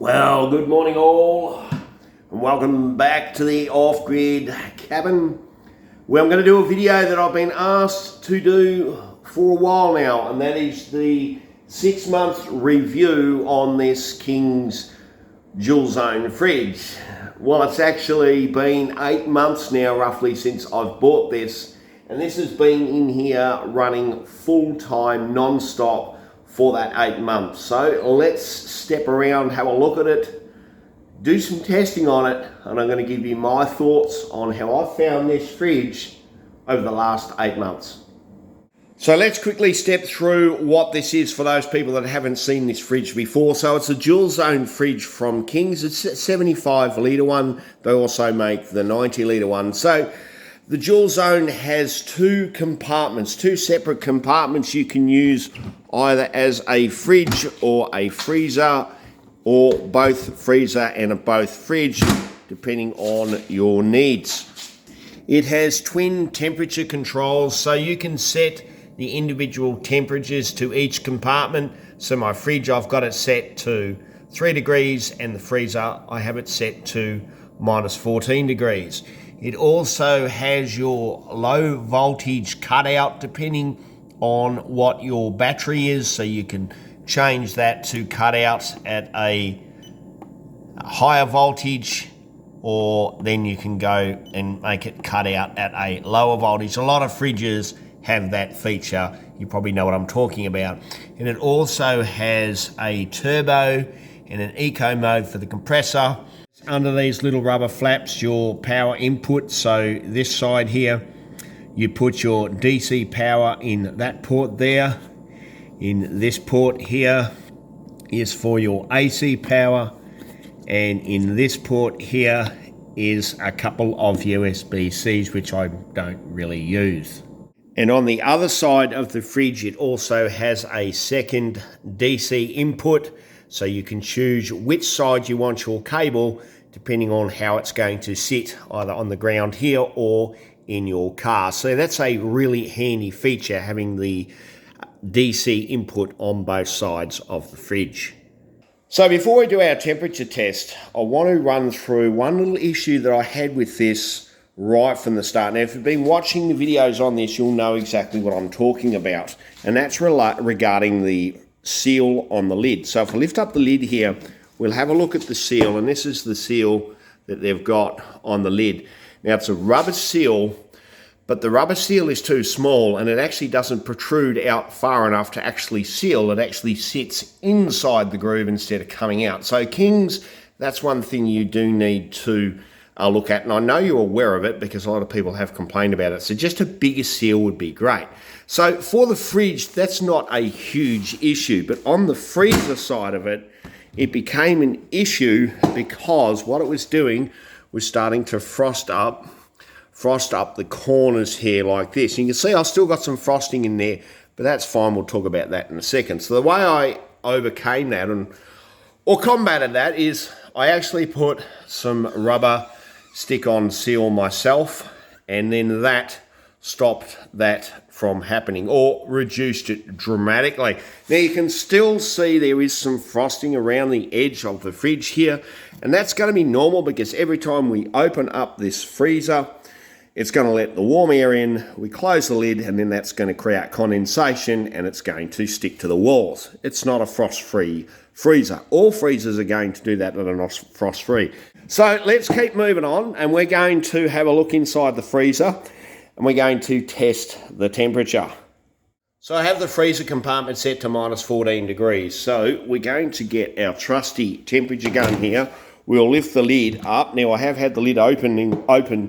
Well, good morning all, and welcome back to the off-grid cabin, where I'm going to do a video that I've been asked to do for a while now, and that is the 6-month review on this King's dual zone fridge. Well, it's actually been 8 months now roughly since I've bought this, and this has been in here running full-time non-stop for that 8 months. So let's step around, have a look at it, do some testing on it, and I'm going to give you my thoughts on how I found this fridge over the last 8 months. So let's quickly step through what this is for those people that haven't seen this fridge before. So it's a dual zone fridge from King's. It's a 75 litre one. They also make the 90 litre one. So the dual zone has two compartments, two separate compartments you can use either as a fridge or a freezer, or both freezer and both fridge, depending on your needs. It has twin temperature controls, so you can set the individual temperatures to each compartment. So my fridge, I've got it set to 3 degrees, and the freezer, I have it set to minus 14 degrees. It also has your low voltage cutout depending on what your battery is, so you can change that to cutouts at a higher voltage, or then you can go and make it cut out at a lower voltage. A lot of fridges have that feature. You probably know what I'm talking about. And it also has a turbo and an eco mode for the compressor. Under these little rubber flaps, your power input. So this side here, you put your DC power in that port there. In this port here is for your AC power. And in this port here is a couple of USB-Cs, which I don't really use. And on the other side of the fridge, it also has a second DC input, so you can choose which side you want your cable depending on how it's going to sit, either on the ground here or in your car. So that's a really handy feature, having the DC input on both sides of the fridge. So before we do our temperature test, I want to run through one little issue that I had with this right from the start. Now, if you've been watching the videos on this, you'll know exactly what I'm talking about, and that's regarding the seal on the lid. So if I lift up the lid here, we'll have a look at the seal, and this is the seal that they've got on the lid. Now, it's a rubber seal, but the rubber seal is too small, and it actually doesn't protrude out far enough to actually seal. It actually sits inside the groove instead of coming out. So King's, that's one thing you do need to look at, and I know you're aware of it because a lot of people have complained about it. So just a bigger seal would be great. So for the fridge, that's not a huge issue, but on the freezer side of it, it became an issue because what it was doing was starting to frost up the corners here like this. You can see I've still got some frosting in there, but that's fine. We'll talk about that in a second. So the way I overcame that or combated that is I actually put some rubber stick-on seal myself, and then that stopped that from happening or reduced it dramatically. Now you can still see there is some frosting around the edge of the fridge here, and that's going to be normal because every time we open up this freezer, it's going to let the warm air in, we close the lid, and then that's going to create condensation and it's going to stick to the walls. It's not a frost-free freezer. All freezers are going to do that, but are not frost-free. So let's keep moving on, and we're going to have a look inside the freezer, and we're going to test the temperature. So I have the freezer compartment set to minus 14 degrees. So we're going to get our trusty temperature gun here. We'll lift the lid up. Now I have had the lid open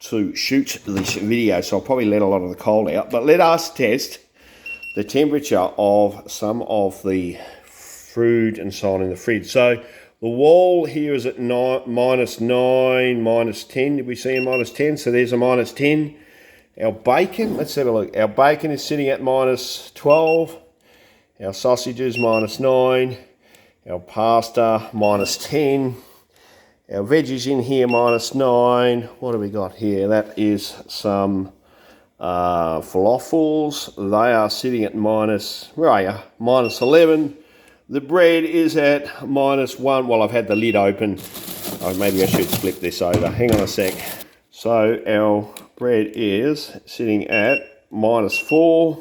to shoot this video, so I'll probably let a lot of the cold out. But let us test the temperature of some of the food and so on in the fridge. So the wall here is at minus 9, minus 10. Did we see a minus 10? So there's a minus 10. Our bacon, let's have a look. Our bacon is sitting at minus 12. Our sausages, minus 9. Our pasta, minus 10. Our veggies in here, minus 9. What have we got here? That is some falafels. They are sitting at minus, where are you? Minus 11. The bread is at -1. Well, I've had the lid open. Oh, maybe I should flip this over. Hang on a sec. So our bread is sitting at -4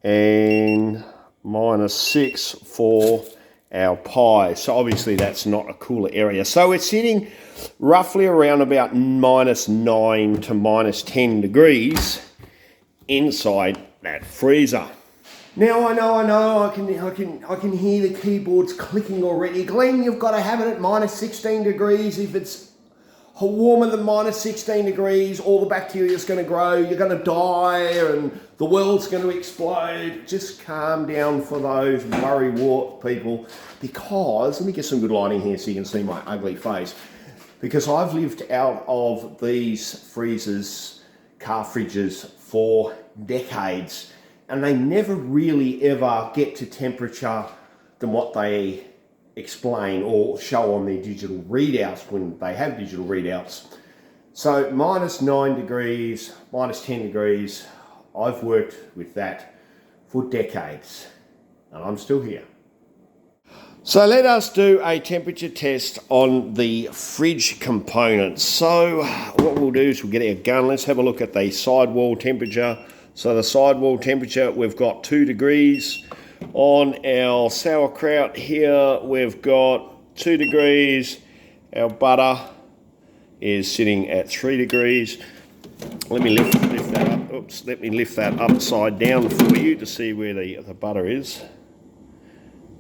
and -6 for our pie. So obviously that's not a cooler area. So it's sitting roughly around about -9 to -10 degrees inside that freezer. Now I know, I can hear the keyboards clicking already. Glenn, you've got to have it at -16 degrees. If it's warmer than -16 degrees, all the bacteria is going to grow, you're going to die, and the world's going to explode. Just calm down for those worrywart people, because, let me get some good lighting here so you can see my ugly face, because I've lived out of these freezers, car fridges, for decades, and they never really ever get to temperature than what they explain or show on their digital readouts when they have digital readouts. So -9 degrees, -10 degrees, I've worked with that for decades and I'm still here. So let us do a temperature test on the fridge components. So what we'll do is we'll get our gun. Let's have a look at the sidewall temperature. So the sidewall temperature, we've got 2 degrees. On our sauerkraut here, we've got 2 degrees. Our butter is sitting at 3 degrees. Let me lift that up. Oops, let me lift that upside down for you to see where the butter is.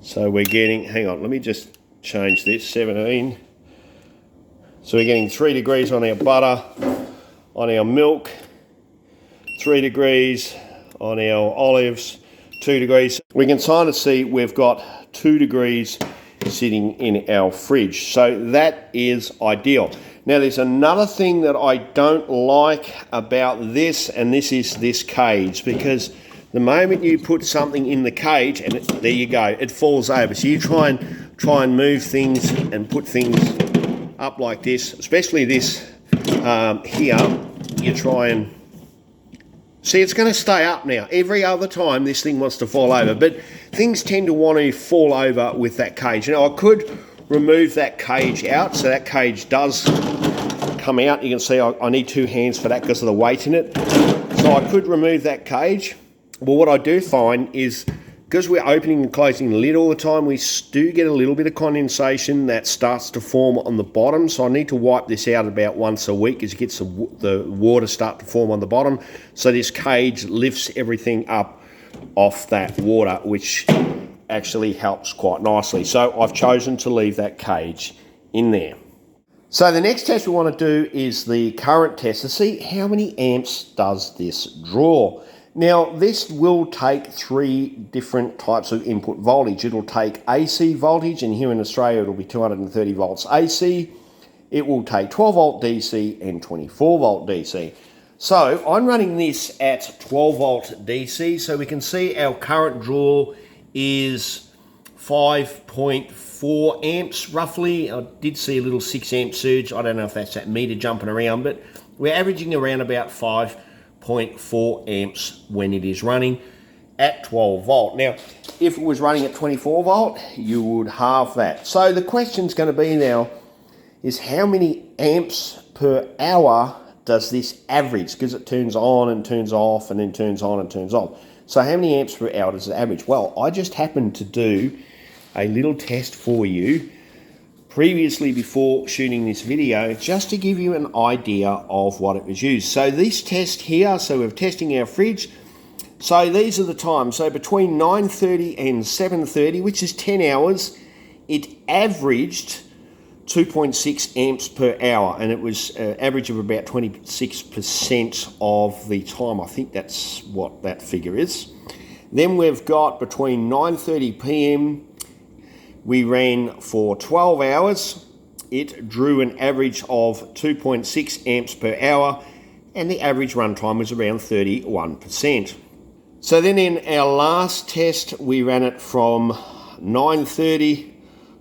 So we're getting, hang on, let me just change this, 17. So we're getting 3 degrees on our butter, on our milk, 3 degrees on our olives, 2 degrees. We can kind of see we've got 2 degrees sitting in our fridge. So that is ideal. Now there's another thing that I don't like about this, and this is this cage, because the moment you put something in the cage, and there you go, it falls over. So you try and move things and put things up like this, especially this here. You try and see, it's going to stay up now. Every other time this thing wants to fall over, but things tend to want to fall over with that cage. Now I could remove that cage out, so that cage does come out. You can see I need 2 hands for that because of the weight in it. So I could remove that cage. Well, what I do find is, because we're opening and closing the lid all the time, we do get a little bit of condensation that starts to form on the bottom. So I need to wipe this out about once a week as it gets the water start to form on the bottom. So this cage lifts everything up off that water, which actually helps quite nicely. So I've chosen to leave that cage in there. So the next test we want to do is the current test to see how many amps does this draw. Now, this will take 3 different types of input voltage. It'll take AC voltage, and here in Australia it'll be 230 volts AC. It will take 12 volt DC and 24 volt DC. So I'm running this at 12 volt DC, so we can see our current draw is 5.4 amps roughly. I did see a little 6 amp surge. I don't know if that's that meter jumping around, but we're averaging around about 5.4 amps when it is running at 12 volt. Now, if it was running at 24 volt, you would halve that. So the question's going to be now is how many amps per hour does this average? Because it turns on and turns off and then turns on and turns off. So how many amps per hour does it average? Well, I just happened to do a little test for you previously before shooting this video, just to give you an idea of what it was used. So this test here, so we're testing our fridge. So these are the times. So between 9:30 and 7:30, which is 10 hours, it averaged 2.6 amps per hour, and it was an average of about 26% of the time. I think that's what that figure is. Then we've got between 9:30 p.m. we ran for 12 hours. It drew an average of 2.6 amps per hour, and the average runtime was around 31%. So then in our last test, we ran it from 9:30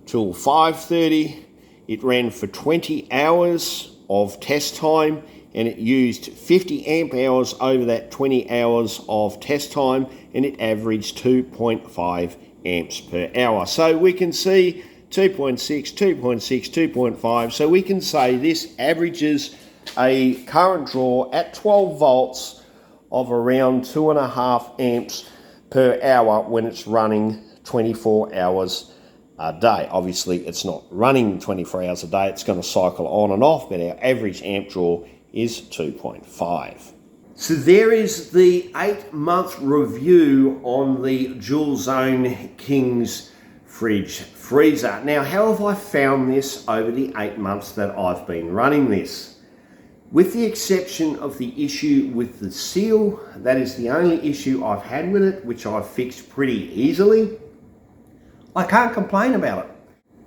till 5:30. It ran for 20 hours of test time, and it used 50 amp hours over that 20 hours of test time, and it averaged 2.5 amps per hour. So we can see 2.6, 2.6, 2.5. So we can say this averages a current draw at 12 volts of around 2.5 amps per hour when it's running 24 hours a day. Obviously, it's not running 24 hours a day. It's going to cycle on and off, but our average amp draw is 2.5. So there is the 8-month review on the Dual Zone Kings fridge freezer. Now, how have I found this over the 8 months that I've been running this? With the exception of the issue with the seal, that is the only issue I've had with it, which I've fixed pretty easily. I can't complain about it.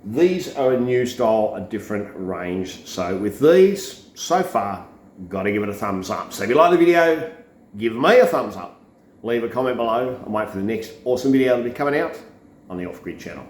These are a new style, a different range. So with these, so far, got to give it a thumbs up. So if you like the video, give me a thumbs up. Leave a comment below and wait for the next awesome video to be coming out on the Off Grid channel.